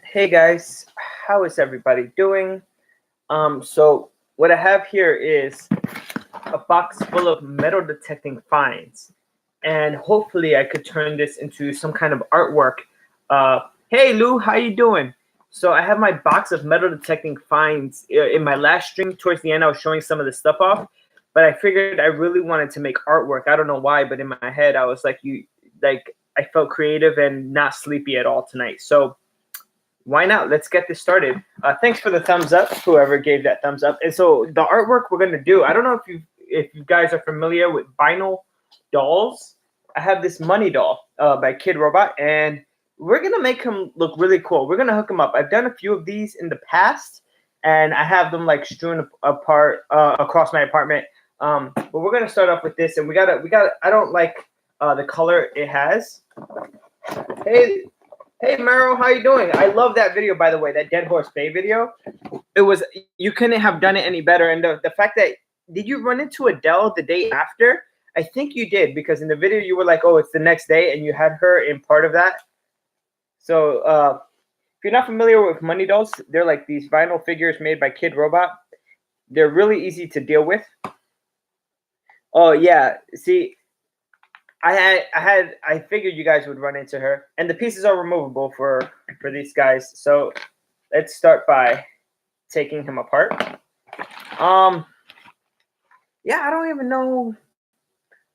Hey guys, how is everybody doing? So what I have here is a box full of metal detecting finds, and hopefully I could turn this into some kind of artwork. Hey Lou, how you doing? So I have my box of metal detecting finds. In my last stream, towards the end, I was showing some of the stuff off, but I figured I really wanted to make artwork. I don't know why, but in my head, I was like, I felt creative and not sleepy at all tonight. So why not? Let's get this started. Thanks for the thumbs up, whoever gave that thumbs up. And so the artwork we're gonna do, I don't know if you guys are familiar with vinyl dolls. I have this money doll by Kid Robot, and we're gonna make him look really cool. We're gonna hook him up. I've done a few of these in the past, and I have them like strewn apart across my apartment. But we're gonna start off with this, and we gotta. I don't like the color it has. Hey Meryl, how you doing? I love that video, by the way, that Dead Horse Bay video. It was, you couldn't have done it any better. And the fact that, did you run into Adele the day after? I think you did, because in the video you were like, oh, it's the next day, and you had her in part of that. So if you're not familiar with money dolls, they're like these vinyl figures made by Kid Robot. They're really easy to deal with. Oh yeah, see, I figured you guys would run into her, and the pieces are removable for these guys. So let's start by taking him apart. Yeah, I don't even know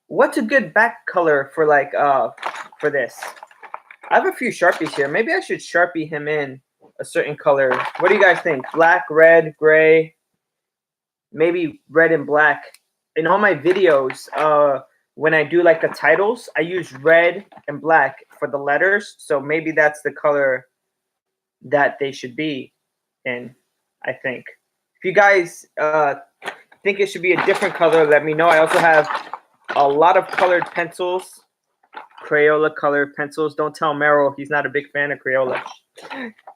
what's a good back color for like for this. I have a few Sharpies here. Maybe I should Sharpie him in a certain color. What do you guys think? Black, red, gray, maybe red and black. In all my videos, when I do like the titles, I use red and black for the letters. So maybe that's the color that they should be in, I think. If you guys think it should be a different color, let me know. I also have a lot of colored pencils, Crayola colored pencils. Don't tell Meryl, he's not a big fan of Crayola.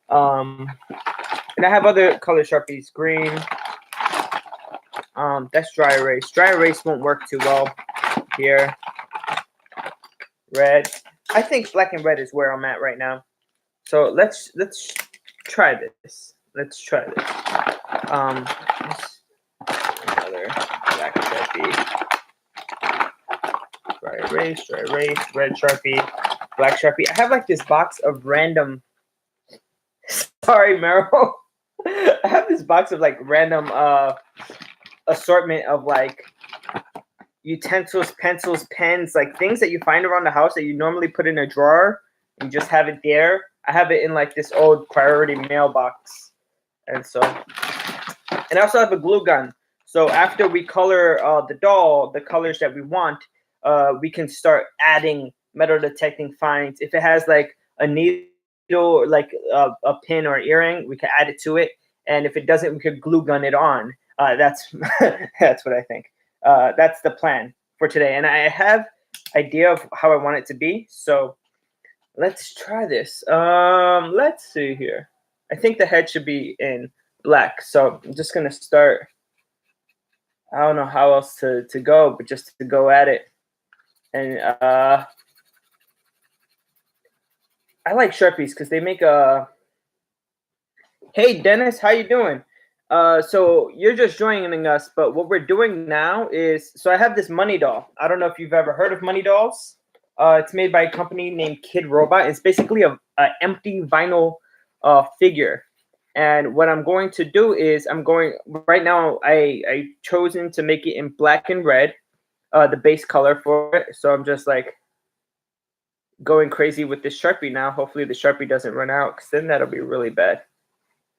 And I have other color Sharpies, green. That's dry erase. Dry erase won't work too well here. Red. I think black and red is where I'm at right now. So let's try this. Let's try this. Another black Sharpie. Dry erase, red Sharpie, black Sharpie. I have like this box of random. Sorry, Meryl. I have this box of like random assortment of like utensils, pencils, pens, like things that you find around the house that you normally put in a drawer and just have it there. I have it in like this old priority mailbox. And so, and I also have a glue gun. So after we color the doll, the colors that we want, we can start adding metal detecting finds. If it has like a needle, like a pin or earring, we can add it to it. And if it doesn't, we could glue gun it on. That's that's what I think. That's the plan for today, and I have idea of how I want it to be. So let's try this. Let's see here. I think the head should be in black. So I'm just gonna start. I don't know how else to go, but just to go at it. And I like Sharpies because they make a. Hey Dennis, how you doing? So you're just joining us, but what we're doing now is, so I have this money doll. I don't know if you've ever heard of money dolls. It's made by a company named Kid Robot. It's basically a empty vinyl figure. And what I'm going to do is right now I chosen to make it in black and red, the base color for it. So I'm just like going crazy with this Sharpie now. Hopefully the Sharpie doesn't run out, because then that'll be really bad.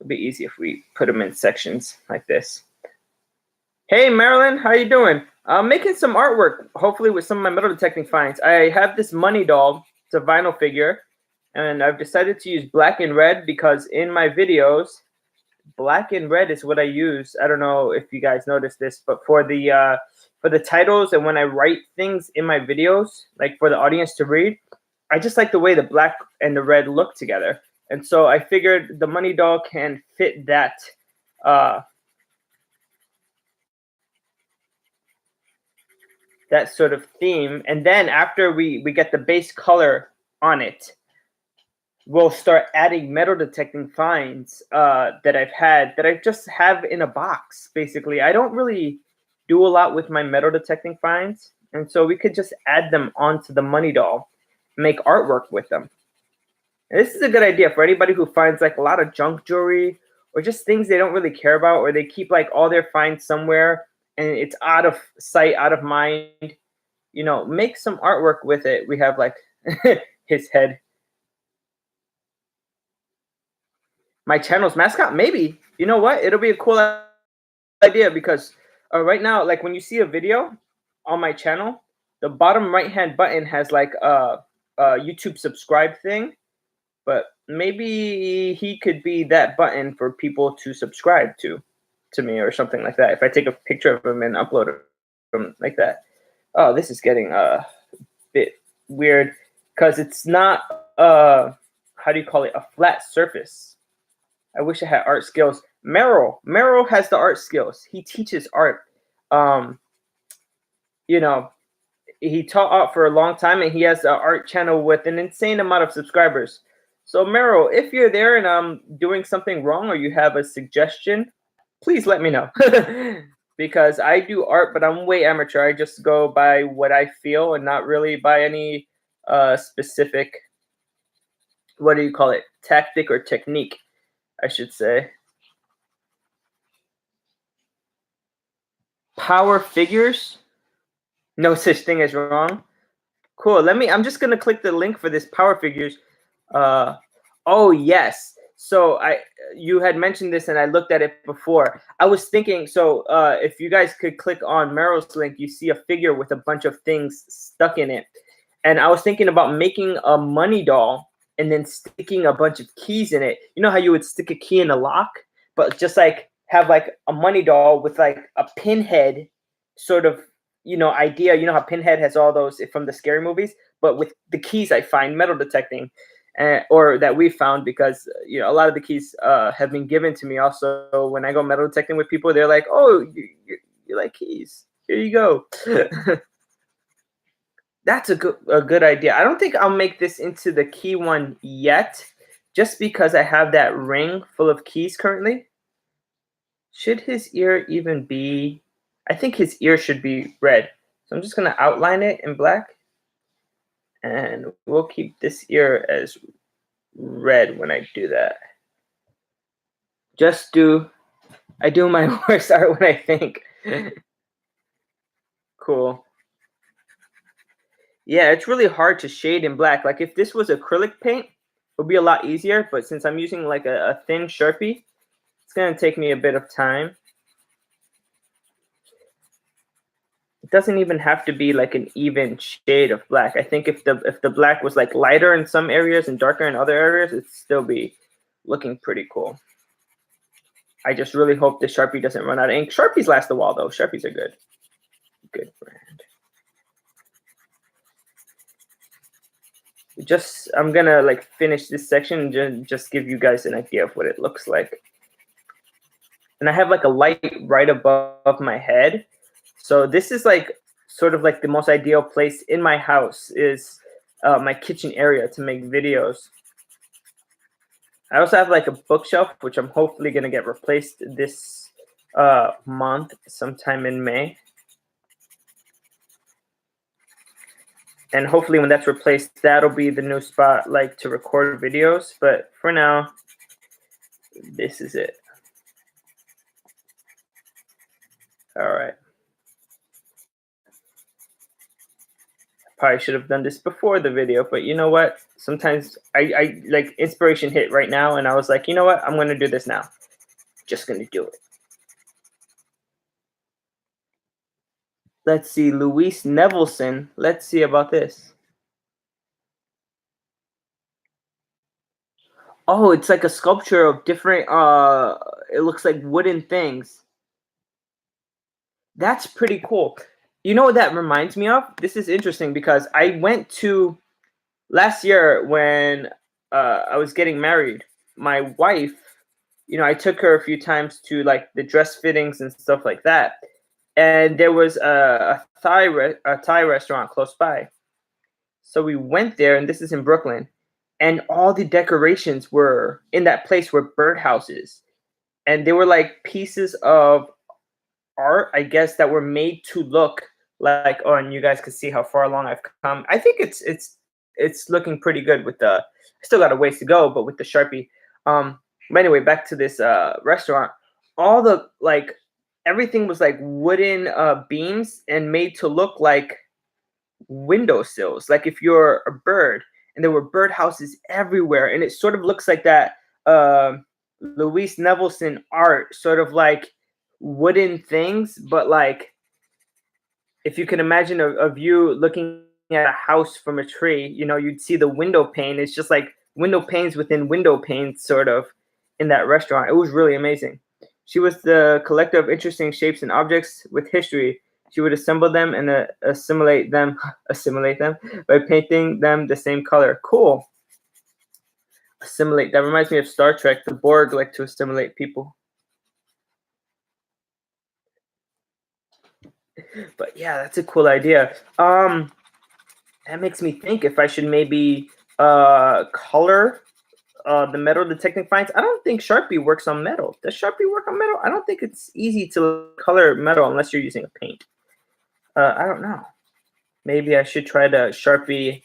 It'll be easy if we put them in sections like this. Hey, Marilyn, how you doing? I'm making some artwork, hopefully with some of my metal detecting finds. I have this money doll. It's a vinyl figure, and I've decided to use black and red because in my videos, black and red is what I use. I don't know if you guys noticed this, but for the titles and when I write things in my videos, like for the audience to read, I just like the way the black and the red look together. And so I figured the money doll can fit that that sort of theme. And then after we get the base color on it, we'll start adding metal detecting finds that I've had that I just have in a box. Basically, I don't really do a lot with my metal detecting finds, and so we could just add them onto the money doll, make artwork with them. And this is a good idea for anybody who finds like a lot of junk jewelry or just things they don't really care about, or they keep like all their finds somewhere and it's out of sight, out of mind. You know, make some artwork with it. We have like his head. My channel's mascot, maybe. You know what? It'll be a cool idea because right now, like when you see a video on my channel, the bottom right hand button has like a YouTube subscribe thing, but maybe he could be that button for people to subscribe to me or something like that. If I take a picture of him and upload him like that. Oh, this is getting a bit weird because it's not how do you call it, a flat surface. I wish I had art skills. Merrill has the art skills. He teaches art. You know, he taught art for a long time, and he has an art channel with an insane amount of subscribers. So Merrill, if you're there and I'm doing something wrong or you have a suggestion, please let me know. Because I do art, but I'm way amateur. I just go by what I feel and not really by any specific, what do you call it, tactic or technique, I should say. Power figures? No such thing as wrong. Cool. I'm just gonna click the link for this power figures. Oh yes. So you had mentioned this and I looked at it before. I was thinking, so if you guys could click on Merrill's link, you see a figure with a bunch of things stuck in it. And I was thinking about making a money doll and then sticking a bunch of keys in it. You know how you would stick a key in a lock, but just like have like a money doll with like a pinhead sort of, you know, idea. You know how Pinhead has all those from the scary movies, but with the keys I find metal detecting, or that we found, because you know a lot of the keys have been given to me. Also, when I go metal detecting with people, they're like, "Oh, you like keys? Here you go." That's a good idea. I don't think I'll make this into the key one yet, just because I have that ring full of keys currently. Should his ear even be? I think his ear should be red. So I'm just going to outline it in black. And we'll keep this ear as red when I do that. I do my worst art when I think. Cool. Yeah, it's really hard to shade in black. Like if this was acrylic paint, it would be a lot easier. But since I'm using like a thin Sharpie, it's going to take me a bit of time. It doesn't even have to be like an even shade of black. I think if the black was like lighter in some areas and darker in other areas, it'd still be looking pretty cool. I just really hope the Sharpie doesn't run out of ink. Sharpies last a while though. Sharpies are good. Good brand. I'm gonna like finish this section and just give you guys an idea of what it looks like. And I have like a light right above my head. So this is like sort of like the most ideal place in my house is my kitchen area to make videos. I also have like a bookshelf, which I'm hopefully going to get replaced this month, sometime in May. And hopefully when that's replaced, that'll be the new spot like to record videos. But for now, this is it. All right. Probably should have done this before the video, but you know what? Sometimes I like inspiration hit right now, and I was like, you know what? I'm going to do this now. Just going to do it. Let's see, Luis Nevelson. Let's see about this. Oh, it's like a sculpture of different, it looks like wooden things. That's pretty cool. You know what that reminds me of? This is interesting because I went to, last year when I was getting married, my wife, you know, I took her a few times to like the dress fittings and stuff like that. and there was a Thai restaurant close by. So we went there, and this is in Brooklyn, and all the decorations were in that place were birdhouses, and they were like pieces of art, I guess, that were made to look like. Oh, and you guys can see how far along I've come. I think it's looking pretty good with the. I still got a ways to go, but with the Sharpie. But anyway, back to this restaurant. All the like everything was like wooden beams and made to look like windowsills, like if you're a bird, and there were bird houses everywhere, and it sort of looks like that Louise Nevelson art, sort of like wooden things, but like if you can imagine of you looking at a house from a tree, you'd see the window pane. It's just like window panes within window panes, sort of, in that restaurant. It was really amazing. She was the collector of interesting shapes and objects with history. She would assemble them and assimilate them by painting them the same color. Cool. Assimilate. That reminds me of Star Trek. The Borg like to assimilate people. But yeah, that's a cool idea. That makes me think if I should maybe color the metal detecting finds. I don't think Sharpie works on metal. Does Sharpie work on metal? I don't think it's easy to color metal unless you're using a paint. I don't know. Maybe I should try to Sharpie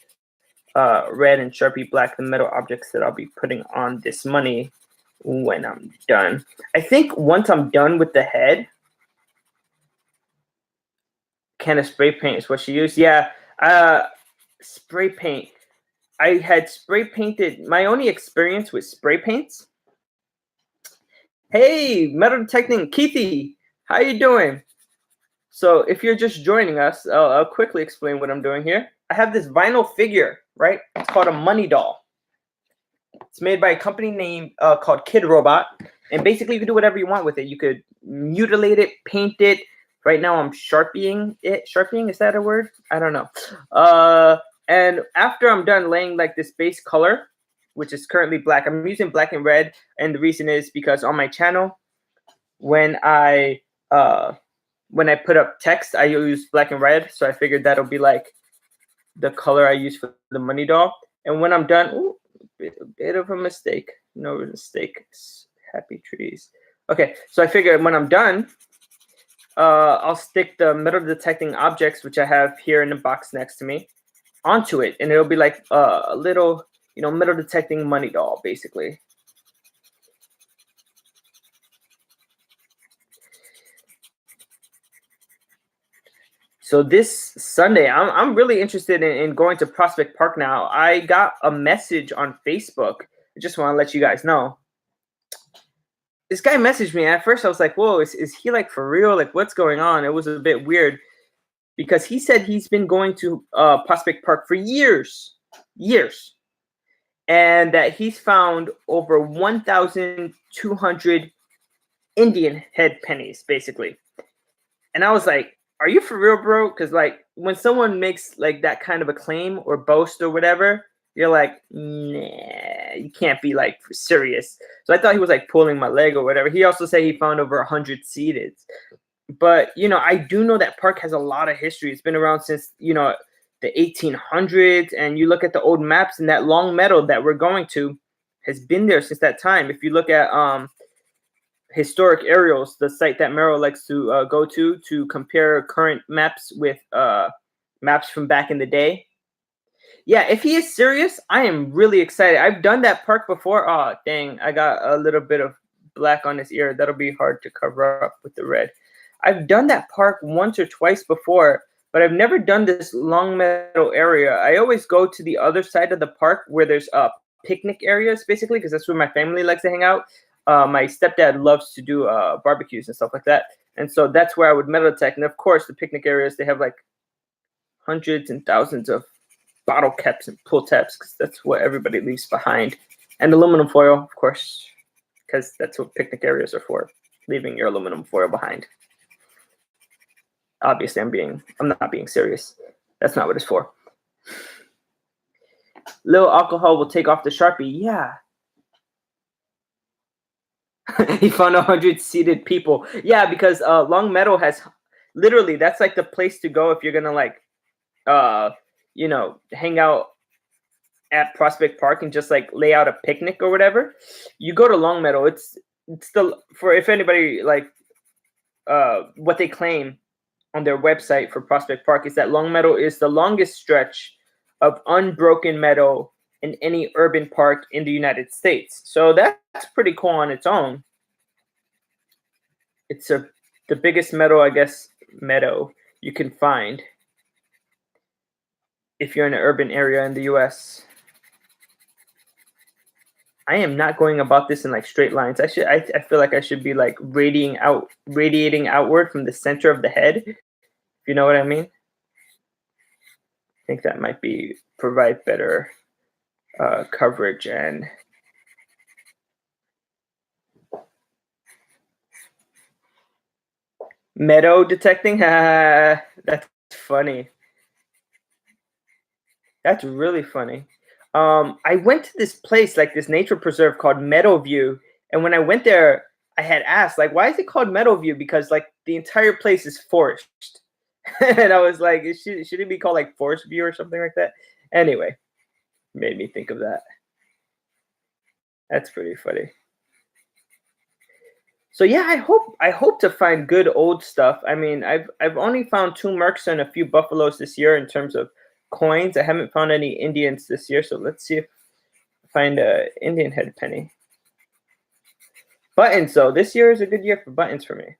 red and Sharpie black the metal objects that I'll be putting on this money when I'm done. I think once I'm done with the head, can of spray paint is what she used. Yeah, spray paint. I had spray painted. My only experience with spray paints. Hey, metal detecting Keithy, how you doing? So if you're just joining us, I'll quickly explain what I'm doing here. I have this vinyl figure, right? It's called a money doll. It's made by a company named called Kidrobot, and basically you can do whatever you want with it. You could mutilate it, paint it. Right now I'm sharpieing it. Sharpieing, is that a word? I don't know. And after I'm done laying like this base color, which is currently black, I'm using black and red, and the reason is because on my channel, when I put up text, I use black and red, so I figured that'll be like the color I use for the money doll. And when I'm done, ooh, bit of a mistake. No mistake. Happy trees. Okay, so I figured when I'm done, I'll stick the metal detecting objects, which I have here in the box next to me, onto it, and it'll be like a little, metal detecting money doll, basically. So this Sunday, I'm really interested in going to Prospect Park now. I got a message on Facebook. I just want to let you guys know. This guy messaged me. At first, I was like, whoa, is he like for real? Like, what's going on? It was a bit weird because he said he's been going to Prospect Park for years, and that he's found over 1,200 Indian head pennies, basically. And I was like, are you for real, bro? Because like when someone makes like that kind of a claim or boast or whatever, you're like, nah, you can't be like serious. So I thought he was like pulling my leg or whatever. He also said he found over 100 seated. But, I do know that park has a lot of history. It's been around since, the 1800s. And you look at the old maps, and that long metal that we're going to has been there since that time. If you look at Historic Aerials, the site that Meryl likes to go to compare current maps with maps from back in the day. Yeah, if he is serious, I am really excited. I've done that park before. Oh, dang, I got a little bit of black on his ear. That'll be hard to cover up with the red. I've done that park once or twice before, but I've never done this long meadow area. I always go to the other side of the park where there's picnic areas, basically, because that's where my family likes to hang out. My stepdad loves to do barbecues and stuff like that. And so that's where I would metal detect. And of course, the picnic areas, they have like hundreds and thousands of bottle caps and pull tabs, because that's what everybody leaves behind. And aluminum foil, of course, because that's what picnic areas are for, leaving your aluminum foil behind. Obviously, I'm not being serious. That's not what it's for. Little alcohol will take off the Sharpie. Yeah. He found 100 seated people. Yeah, because Long Meadow has literally that's like the place to go if you're gonna like hang out at Prospect Park and just like lay out a picnic or whatever. You go to Longmeadow. It's the for if anybody like what they claim on their website for Prospect Park is that Longmeadow is the longest stretch of unbroken meadow in any urban park in the United States. So that's pretty cool on its own. It's the biggest meadow, I guess, meadow you can find if you're in an urban area in the US. I am not going about this in like straight lines. I feel like I should be like radiating outward from the center of the head. If you know what I mean? I think that might provide better coverage and meadow detecting. That's funny. That's really funny. I went to this place, like this nature preserve called Meadowview, and when I went there, I had asked, like, why is it called Meadowview? Because like the entire place is forest, and I was like, should it be called like Forest View or something like that? Anyway, made me think of that. That's pretty funny. So yeah, I hope to find good old stuff. I mean, I've only found 2 Mercs and a few buffaloes this year in terms of coins. I haven't found any Indians this year, so let's see if I find a Indian head penny. Buttons, though, this year is a good year for buttons for me.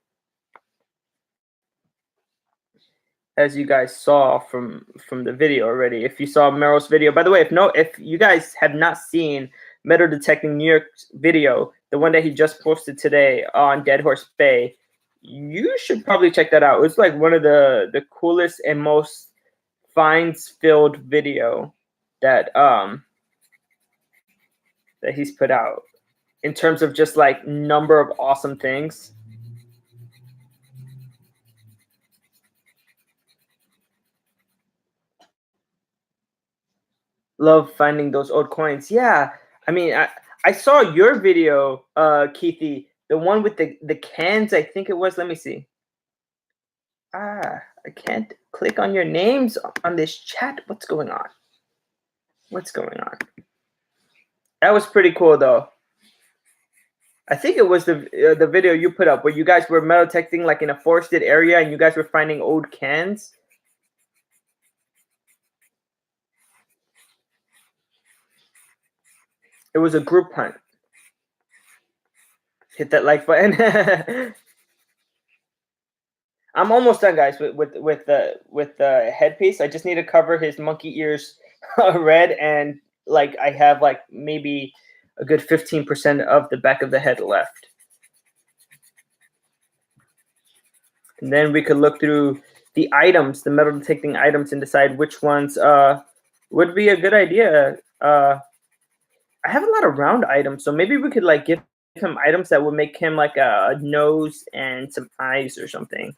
As you guys saw from the video already. If you saw Meryl's video, by the way, if you guys have not seen Metal Detecting New York's video, the one that he just posted today on Dead Horse Bay, you should probably check that out. It's like one of the coolest and most finds-filled video that he's put out in terms of just like number of awesome things. Love finding those old coins. Yeah, I mean, I saw your video, Keithy, the one with the cans. I think it was. Let me see. I can't click on your names on this chat. What's going on? What's going on? That was pretty cool, though. I think it was the video you put up where you guys were metal detecting like in a forested area and you guys were finding old cans. It was a group hunt. Hit that like button. I'm almost done, guys, with the headpiece. I just need to cover his monkey ears red, and like I have like maybe a good 15% of the back of the head left. And then we could look through the items, the metal detecting items, and decide which ones would be a good idea. I have a lot of round items, so maybe we could like give him items that would make him like a nose and some eyes or something.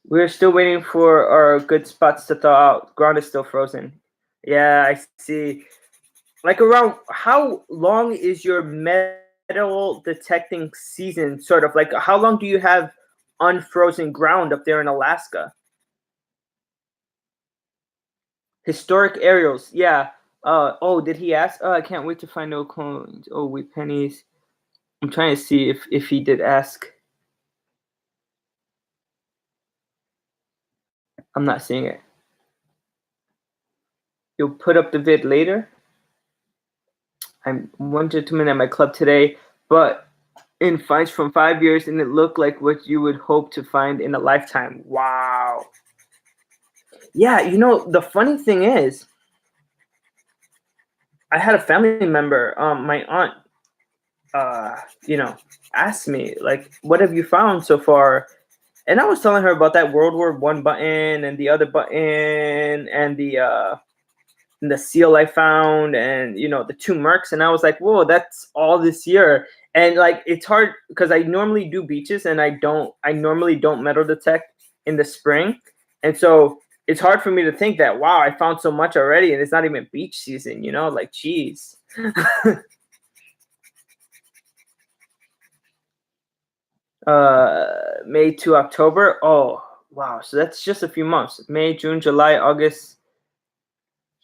We're still waiting for our good spots to thaw out. Ground is still frozen. Yeah, I see. Like around how long is your metal detecting season? Sort of like how long do you have unfrozen ground up there in Alaska? Historic aerials, yeah. Oh, did he ask? Oh, I can't wait to find old coins. Oh, wait, pennies. I'm trying to see if he did ask. I'm not seeing it. You'll put up the vid later. I'm 1 gentleman at my club today, but in finds from 5 years, and it looked like what you would hope to find in a lifetime. Wow. Yeah, you know, the funny thing is, I had a family member, my aunt, asked me, like, what have you found so far? And I was telling her about that World War I button and the other button and the seal I found and, the 2 Mercs. And I was like, whoa, that's all this year. And like, it's hard because I normally do beaches and I normally don't metal detect in the spring. And so it's hard for me to think that, wow, I found so much already and it's not even beach season, like, geez. May to October. Oh, wow. So that's just a few months. May, June, July, August,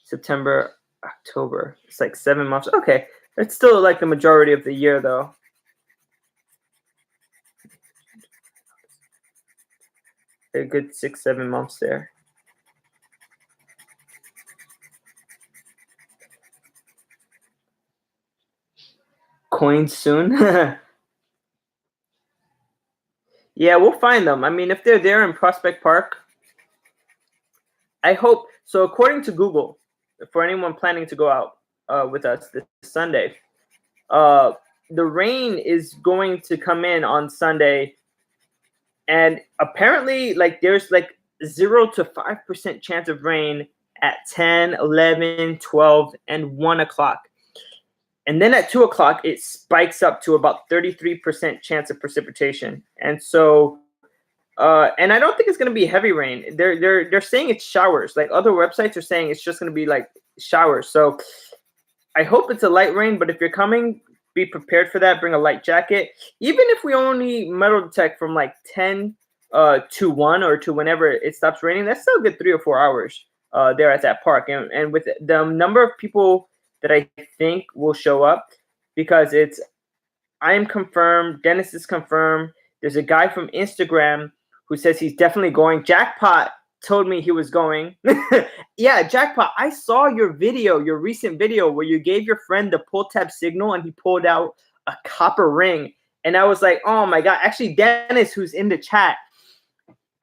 September, October. It's like 7 months. Okay. It's still like the majority of the year, though. A good 6, 7 months there. Coins soon. Yeah, we'll find them. I mean, if they're there in Prospect Park, I hope. So according to Google, for anyone planning to go out with us this Sunday, uh, the rain is going to come in on Sunday, and apparently, like, there's like 0 to 5% chance of rain at 10, 11, 12, and 1 o'clock. And then at 2 o'clock, it spikes up to about 33% chance of precipitation. And so, and I don't think it's going to be heavy rain. They're saying it's showers. Like other websites are saying it's just going to be like showers. So I hope it's a light rain. But if you're coming, be prepared for that. Bring a light jacket. Even if we only metal detect from like 10 to 1 or to whenever it stops raining, that's still a good 3 or 4 hours there at that park. And with the number of people that I think will show up, because I am confirmed, Dennis is confirmed. There's a guy from Instagram who says he's definitely going. Jackpot told me he was going. Yeah, Jackpot, I saw your video, your recent video where you gave your friend the pull tab signal and he pulled out a copper ring. And I was like, oh my God. Actually, Dennis, who's in the chat,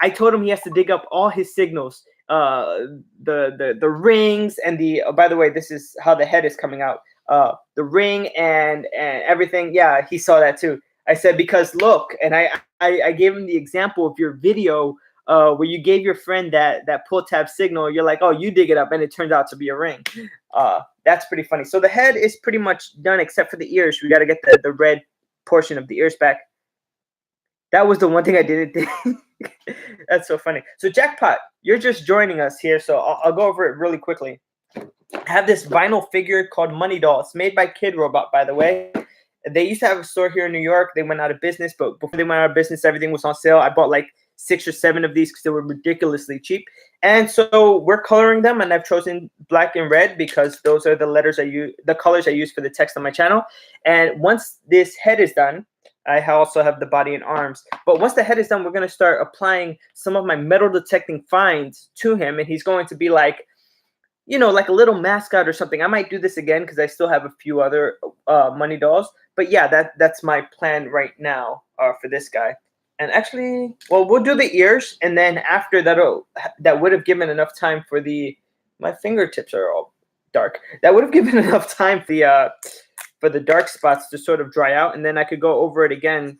I told him he has to dig up all his signals, the rings and the. Oh, by the way, this is how the head is coming out. The ring and everything. Yeah, he saw that too. I said, because look, and I gave him the example of your video where you gave your friend that pull tab signal. You're like, oh, you dig it up, and it turned out to be a ring. That's pretty funny. So the head is pretty much done except for the ears. We got to get the red portion of the ears back. That was the one thing I didn't think. That's so funny. So Jackpot, you're just joining us here, so I'll go over it really quickly. I have this vinyl figure called Money Doll. It's made by Kid Robot, by the way. They used to have a store here in New York. They went out of business, but before they went out of business, everything was on sale. I bought like 6 or 7 of these because they were ridiculously cheap. And so we're coloring them, and I've chosen black and red because those are the letters I use, the colors I use for the text on my channel. And once this head is done, I also have the body and arms. But once the head is done, we're going to start applying some of my metal detecting finds to him. And he's going to be like, you know, like a little mascot or something. I might do this again because I still have a few other money dolls. But yeah, that's my plan right now for this guy. And actually, well, we'll do the ears. And then after that would have given enough time for my fingertips are all dark. That would have given enough time for the dark spots to sort of dry out, and then I could go over it again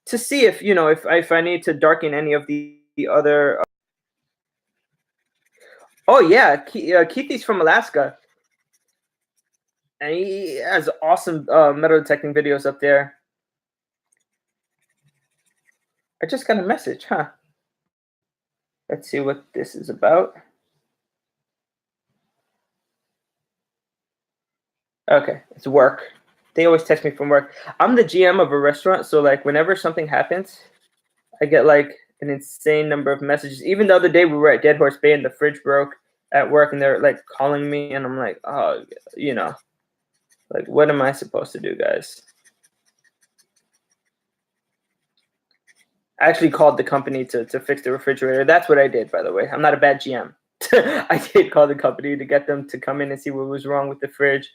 to see if, you know, if I need to darken any of the other. Oh yeah, Keithy's from Alaska, and he has awesome metal detecting videos up there. I just got a message, huh? Let's see what this is about. Okay, it's work. They always text me from work. I'm the GM of a restaurant, so like whenever something happens, I get like an insane number of messages. Even the other day we were at Dead Horse Bay and the fridge broke at work, and they're like calling me, and I'm like, oh, you know, like what am I supposed to do, guys? I actually called the company to fix the refrigerator. That's what I did, by the way. I'm not a bad GM. I did call the company to get them to come in and see what was wrong with the fridge.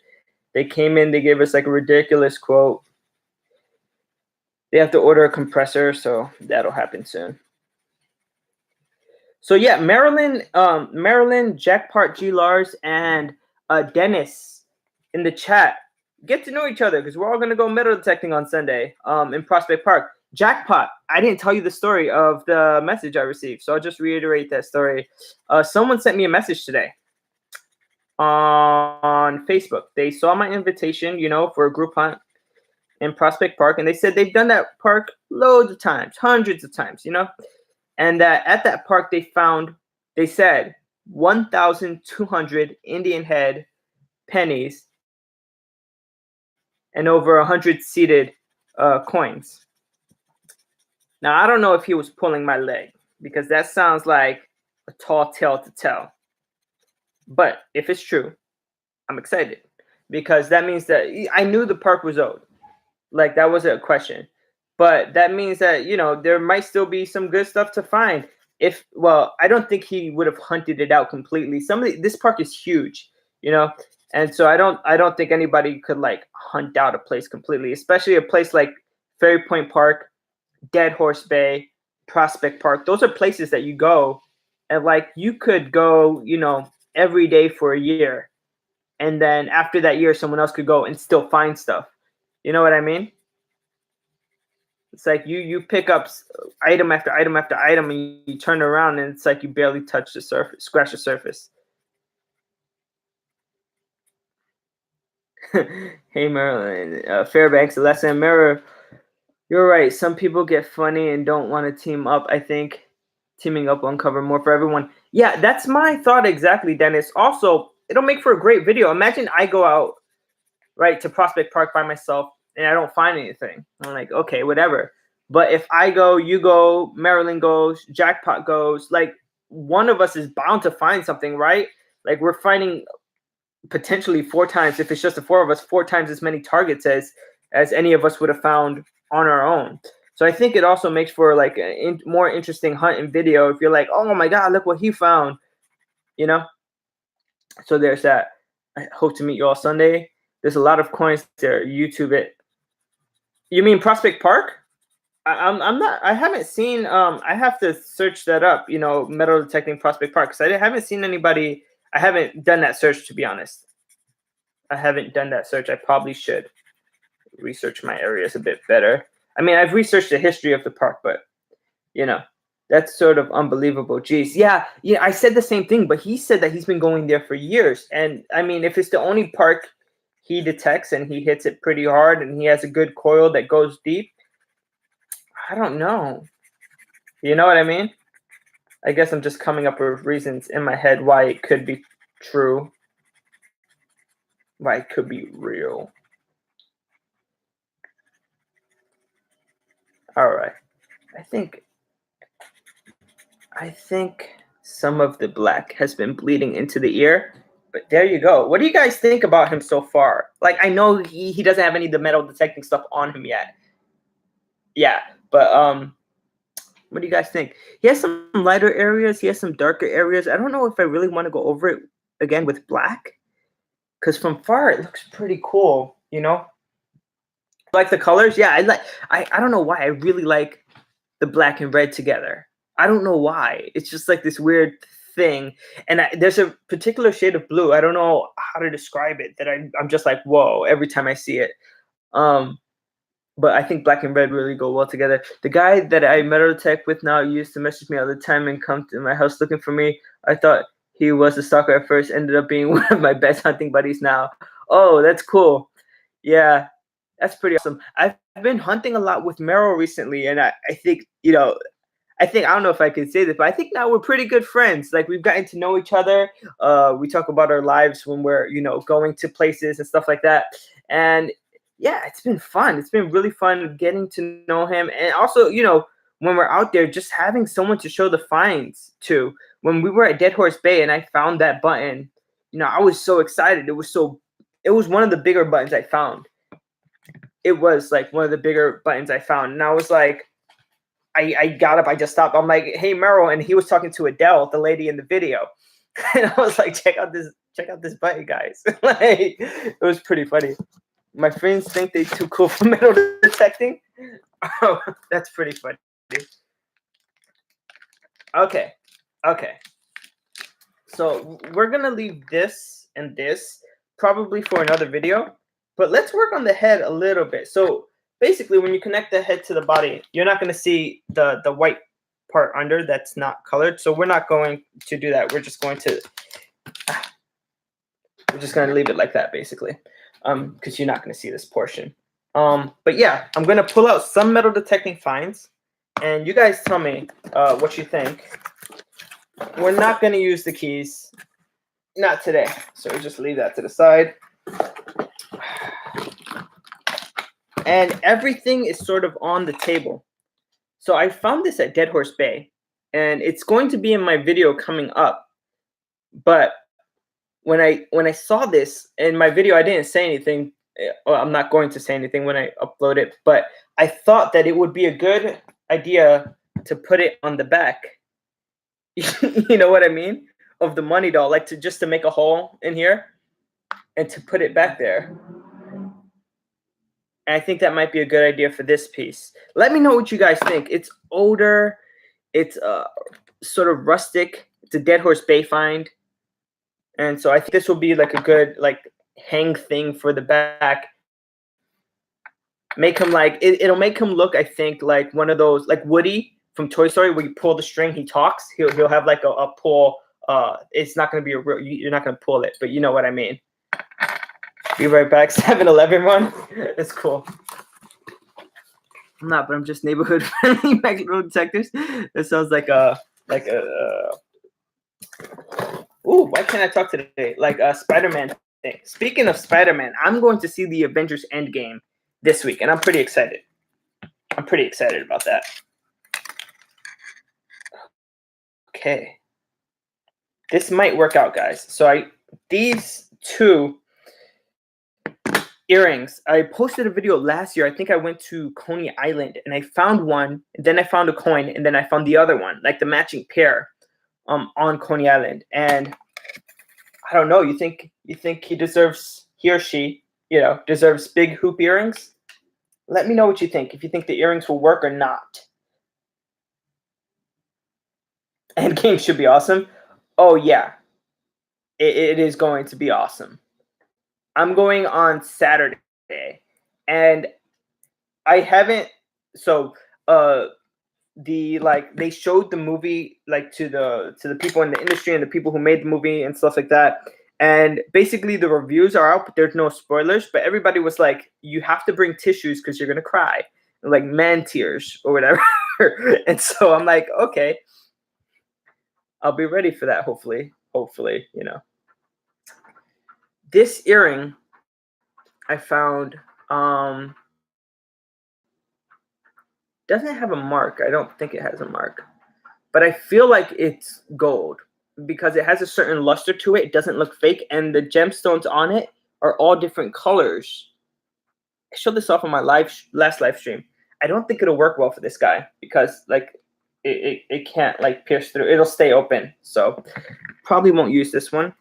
They came in, they gave us like a ridiculous quote. They have to order a compressor, so that'll happen soon. So yeah, Marilyn, Jackpot, G. Lars, and Dennis in the chat. Get to know each other because we're all gonna go metal detecting on Sunday in Prospect Park. Jackpot, I didn't tell you the story of the message I received, so I'll just reiterate that story. Someone sent me a message today on Facebook. They saw my invitation, you know, for a group hunt in Prospect Park, and they said they've done that park loads of times, hundreds of times, you know. And that at that park they said 1,200 Indian head pennies and over 100 seated coins. Now, I don't know if he was pulling my leg because that sounds like a tall tale to tell. But if it's true, I'm excited because that means that I knew the park was owed. Like that wasn't a question. But that means that, there might still be some good stuff to find. I don't think he would have hunted it out completely. This park is huge, and so I don't think anybody could like hunt out a place completely, especially a place like Ferry Point Park, Dead Horse Bay, Prospect Park. Those are places that you go and like you could go, every day for a year. And then after that year, someone else could go and still find stuff. You know what I mean? It's like you pick up item after item after item and you turn around and it's like you barely touch the surface, scratch the surface. Hey, Marilyn, Fairbanks, lesson mirror. You're right. Some people get funny and don't want to team up. I think teaming up will uncover more for everyone. Yeah, that's my thought exactly, Dennis. Also, it'll make for a great video. Imagine I go out, right, to Prospect Park by myself and I don't find anything. I'm like, okay, whatever. But if I go, you go, Marilyn goes, Jackpot goes, like one of us is bound to find something, right? Like we're finding potentially 4 times, if it's just the 4 of us, 4 times as many targets as any of us would have found on our own. So I think it also makes for like a more interesting hunt and video if you're like, oh my God, look what he found, So there's that. I hope to meet you all Sunday. There's a lot of coins there. YouTube it. You mean Prospect Park? I'm not. I haven't seen. I have to search that up. Metal detecting Prospect Park because I haven't seen anybody. I haven't done that search, to be honest. I haven't done that search. I probably should research my areas a bit better. I mean, I've researched the history of the park, but that's sort of unbelievable. Jeez, yeah. I said the same thing, but he said that he's been going there for years. And I mean, if it's the only park he detects and he hits it pretty hard and he has a good coil that goes deep, I don't know. You know what I mean? I guess I'm just coming up with reasons in my head why it could be true, why it could be real. All right. I think some of the black has been bleeding into the ear, but there you go. What do you guys think about him so far? Like, I know he doesn't have any of the metal detecting stuff on him yet. Yeah, but what do you guys think? He has some lighter areas. He has some darker areas. I don't know if I really want to go over it again with black, because from far it looks pretty cool. Like the colors. Yeah, I don't know why I really like the black and red together. I don't know why. It's just like this weird thing. And there's a particular shade of blue. I don't know how to describe it. That I'm just like, whoa, every time I see it. But I think black and red really go well together. The guy that I metal detect with now used to message me all the time and come to my house looking for me. I thought he was a stalker at first. Ended up being one of my best hunting buddies now. Oh, that's cool. Yeah, that's pretty awesome. I've been hunting a lot with Meryl recently, and I think, I don't know if I can say this, but I think now we're pretty good friends. Like we've gotten to know each other. We talk about our lives when we're, going to places and stuff like that. And yeah, it's been fun. It's been really fun getting to know him. And also, when we're out there, just having someone to show the finds to. When we were at Dead Horse Bay and I found that button, I was so excited. It was one of the bigger buttons I found. It was like one of the bigger buttons I found. And I was like, I got up, I just stopped. I'm like, hey, Merrill. And he was talking to Adele, the lady in the video. And I was like, check out this button, guys. Like, it was pretty funny. My friends think they're too cool for metal detecting. Oh, that's pretty funny. Okay. So we're going to leave this and this probably for another video. But let's work on the head a little bit. So basically, when you connect the head to the body, you're not going to see the white part under that's not colored. So we're not going to do that. We're just going to leave it like that, basically, because you're not going to see this portion. But yeah, I'm going to pull out some metal detecting finds, and you guys tell me what you think. We're not going to use the keys, not today. So we'll just leave that to the side. And everything is sort of on the table. So I found this at Dead Horse Bay, and it's going to be in my video coming up. But when I saw this in my video, I didn't say anything. Well, I'm not going to say anything when I upload it, but I thought that it would be a good idea to put it on the back. You know what I mean? Of the money doll, like to make a hole in here and to put it back there. And I think that might be a good idea for this piece. Let me know what you guys think. It's older. It's sort of rustic. It's a Dead Horse Bay find. And so I think this will be like a good hang thing for the back. Make him it'll make him look, I think, like one of those, like Woody from Toy Story, where you pull the string, he talks. He'll have like a pull. It's not going to be a real, you're not going to pull it, but you know what I mean. Be right back. 7-Eleven one. It's cool. I'm not, but I'm just neighborhood friendly Mexican detectives. This sounds like a ooh, why can't I talk today? Like a Spider-Man thing. Speaking of Spider-Man, I'm going to see the Avengers Endgame this week, and I'm pretty excited. I'm pretty excited about that. Okay. This might work out, guys. So these two earrings, I posted a video last year. I think I went to Coney Island and I found one, and then I found a coin, and then I found the other one, like the matching pair, on Coney Island. And I don't know, you think he or she, deserves big hoop earrings? Let me know what you think, if you think the earrings will work or not. Endgame should be awesome. Oh yeah, it is going to be awesome. I'm going on Saturday, and I haven't. So, they showed the movie to the people in the industry and the people who made the movie and stuff like that. And basically, the reviews are out, but there's no spoilers. But everybody was like, "You have to bring tissues because you're gonna cry, like man tears or whatever." And so I'm like, okay, I'll be ready for that. Hopefully, This earring I found doesn't have a mark. I don't think it has a mark, but I feel like it's gold because it has a certain luster to it. It doesn't look fake, and the gemstones on it are all different colors. I showed this off on my last live stream. I don't think it'll work well for this guy because it can't pierce through. It'll stay open, so probably won't use this one.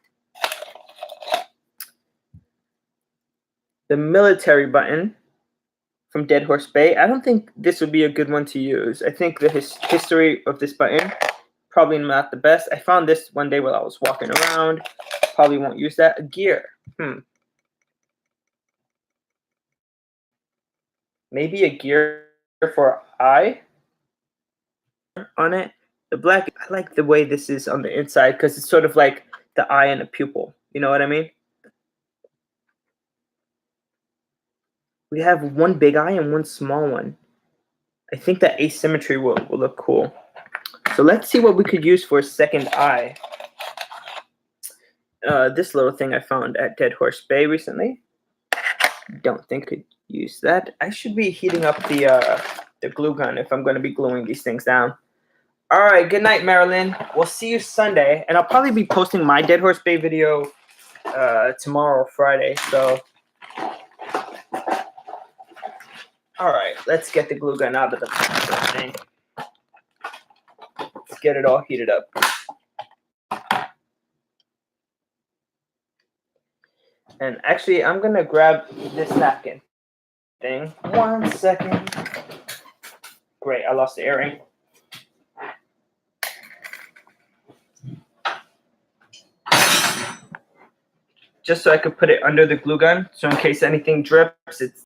The military button from Dead Horse Bay. I don't think this would be a good one to use. I think the history of this button, probably not the best. I found this one day while I was walking around. Probably won't use that. A gear. Maybe a gear for eye on it. The black, I like the way this is on the inside because it's sort of like the eye and the pupil. You know what I mean? We have one big eye and one small one. I think that asymmetry will look cool. So let's see what we could use for a second eye. This little thing I found at Dead Horse Bay recently. Don't think I could use that. I should be heating up the glue gun if I'm going to be gluing these things down. All right, good night, Marilyn. We'll see you Sunday, and I'll probably be posting my Dead Horse Bay video tomorrow, Friday. So, all right, let's get the glue gun out of the thing. Let's get it all heated up. And actually, I'm gonna grab this napkin thing. 1 second. Great, I lost the earring. Just so I could put it under the glue gun, so in case anything drips, it's